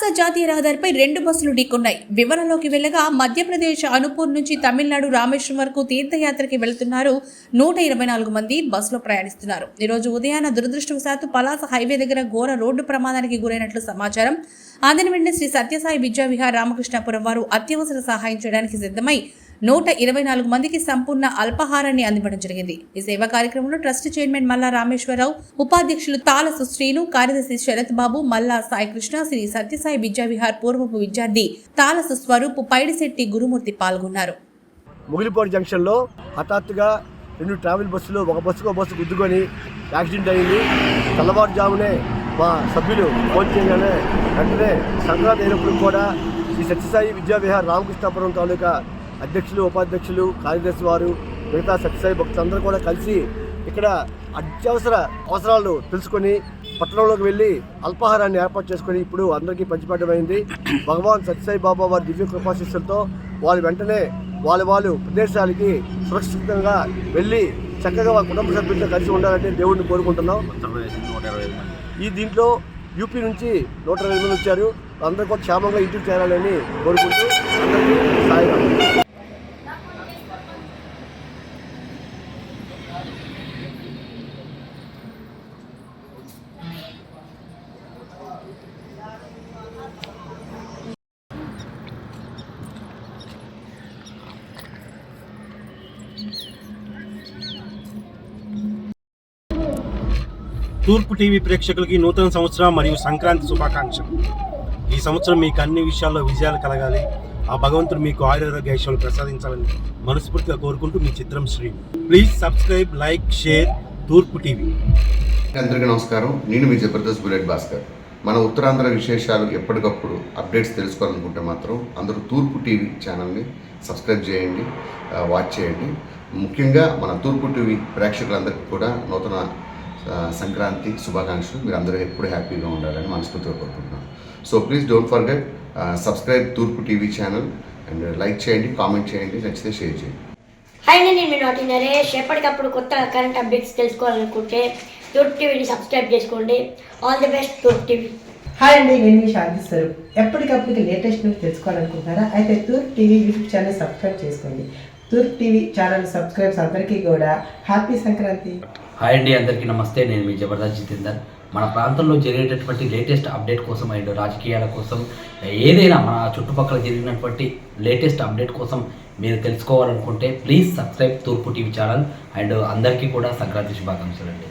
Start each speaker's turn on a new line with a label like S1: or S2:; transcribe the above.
S1: పలాస జాతీయ రహదారిపై 2 బస్సులు ఢీకొన్నాయి. వివరాల్లోకి వెళ్లగా మధ్యప్రదేశ్ అనుపూర్ నుంచి తమిళనాడు రామేశ్వరం వరకు తీర్థయాత్రకి వెళుతున్నారు. 124 మంది బస్సులో ప్రయాణిస్తున్నారు. ఈ రోజు ఉదయాన దురదృష్టవశాత్తు పలాస హైవే దగ్గర ఘోర రోడ్డు ప్రమాదానికి గురైనట్లు సమాచారం. అందిన వెంటనే శ్రీ సత్యసాయి విద్యావిహార్ రామకృష్ణాపురం వారు అత్యవసర సహాయం చేయడానికి సిద్ధమై 124 మందికి సంపూర్ణ అల్పాహారాన్ని అందివ్వడం జరిగింది. ఈ సేవా కార్యక్రమంలో ట్రస్ట్ చైర్మన్ మల్లా రామేశ్వరరావు, ఉపాధ్యక్షులు తాల సుశ్రీను, కార్యదర్శి శరత్ బాబు, మల్లా సాయికృష్ణ, శ్రీ సత్యసాయి విద్యావిహార్ పూర్వపు విద్యార్థి తాల స్వరూప్, పైడిశెట్టి గురుమూర్తి పాల్గొన్నారు.
S2: ముగిలిపోటు జంక్షన్ లో హఠాత్తుగా 2 ట్రావెల్ బస్సులు ఒక బస్సు గుద్దుకొని యాక్సిడెంట్ అయింది. తెల్లవారుజామునే మా సభ్యులు ఫోన్ చేయగానే వెంటనే సంక్రాంతి అయినప్పుడు కూడా శ్రీ సత్యసాయి విద్యావిహార్ రామకృష్ణాపురం తాలూకా అధ్యక్షులు, ఉపాధ్యక్షులు, కార్యదర్శి వారు, మిగతా సత్యసాయి భక్తులందరూ కూడా కలిసి ఇక్కడ అత్యవసర అవసరాలు తెలుసుకొని పట్టణంలోకి వెళ్ళి అల్పాహారాన్ని ఏర్పాటు చేసుకొని ఇప్పుడు అందరికీ పంచిపెట్టమైంది. భగవాన్ సత్యసాయి బాబా వారి దివ్య కృపాశిస్సులతో వాళ్ళు వెంటనే వాళ్ళు ప్రదేశాలకి సురక్షితంగా వెళ్ళి చక్కగా వాళ్ళ కుటుంబ సభ్యులతో కలిసి ఉండాలని దేవుడిని కోరుకుంటున్నాం. ఈ దీంట్లో యూపీ నుంచి 120 మంది వచ్చారు. అందరూ కూడా క్షేమంగా ఇంటికి చేరాలని కోరుకుంటూ అందరికీ సాయం.
S3: తూర్పు టీవీ ప్రేక్షకులకి నూతన సంవత్సరం మరియు సంక్రాంతి శుభాకాంక్షలు. ఈ సంవత్సరం మీకు అన్ని విషయాల్లో విజయాలు కలగాలి, ఆ భగవంతుడు మీకు ఆయురారోగ్య ఐశ్వర్యాలు ప్రసాదించాలని మనస్ఫూర్తిగా కోరుకుంటూ మీ చిత్రం శ్రీ. ప్లీజ్ సబ్స్క్రైబ్, లైక్, షేర్ తూర్పు టీవీ.
S4: అందరికీ నమస్కారం. నేను మీ జబర్దస్త్ బుల్లెట్ భాస్కర్. మన ఉత్తరాంధ్ర విశేషాలు ఎప్పటికప్పుడు అప్డేట్స్ తెలుసుకోవాలనుకుంటే మాత్రం అందరూ తూర్పు టీవీ ఛానల్ని సబ్స్క్రైబ్ చేయండి, వాచ్ చేయండి. ముఖ్యంగా మన తూర్పు టీవీ ప్రేక్షకులందరికీ కూడా నూతన సంక్రాంతి శుభాకాంక్షలు. మీరు అందరూ ఎప్పుడు హ్యాపీగా ఉండాలని మనస్ఫూర్తిగా కోరుకుంటున్నాను. So please don't forget subscribe తూర్పు టీవీ ఛానల్ అండ్ లైక్ చేయండి, కామెంట్ చేయండి, నచ్చితే షేర్ చేయండి.
S5: హాయ్ అండి, నేను మీ నాటి నరేష్. ఎప్పటికప్పుడు కొత్త కరెంట్ అప్డేట్స్ తెలుసుకోవాలనుకుంటే తూర్పు టీవీని సబ్స్క్రైబ్ చేసుకోండి. ఆల్ ది బెస్ట్ తూర్పు టీవీ.
S6: హాయ్ అండి, నేను మీ శాంతి స్వరూప్. ఎప్పటికప్పుడు లేటెస్ట్ న్యూస్ తెలుసుకోవాలనుకుంటున్నారా? అయితే తూర్పు టీవీ యూట్యూబ్ ఛానల్ సబ్స్క్రైబ్ చేసుకోండి. తూర్పు టీవీ ఛానల్ సబ్స్క్రైబ్స్ అందరికీ కూడా హ్యాపీ సంక్రాంతి.
S7: హాయ్ అండి, అందరికీ నమస్తే. నేను మీ జబర్దస్త్ జితేందర్. మన ప్రాంతంలో జరిగేటటువంటి లేటెస్ట్ అప్డేట్ కోసం అండ్ రాజకీయాల కోసం ఏదైనా మన చుట్టుపక్కల జరిగినటువంటి లేటెస్ట్ అప్డేట్ కోసం మీరు తెలుసుకోవాలనుకుంటే ప్లీజ్ సబ్స్క్రైబ్ తూర్పు టీవీ ఛానల్. అండ్ అందరికీ కూడా సంక్రాంతి శుభాకాంక్షలు అండి.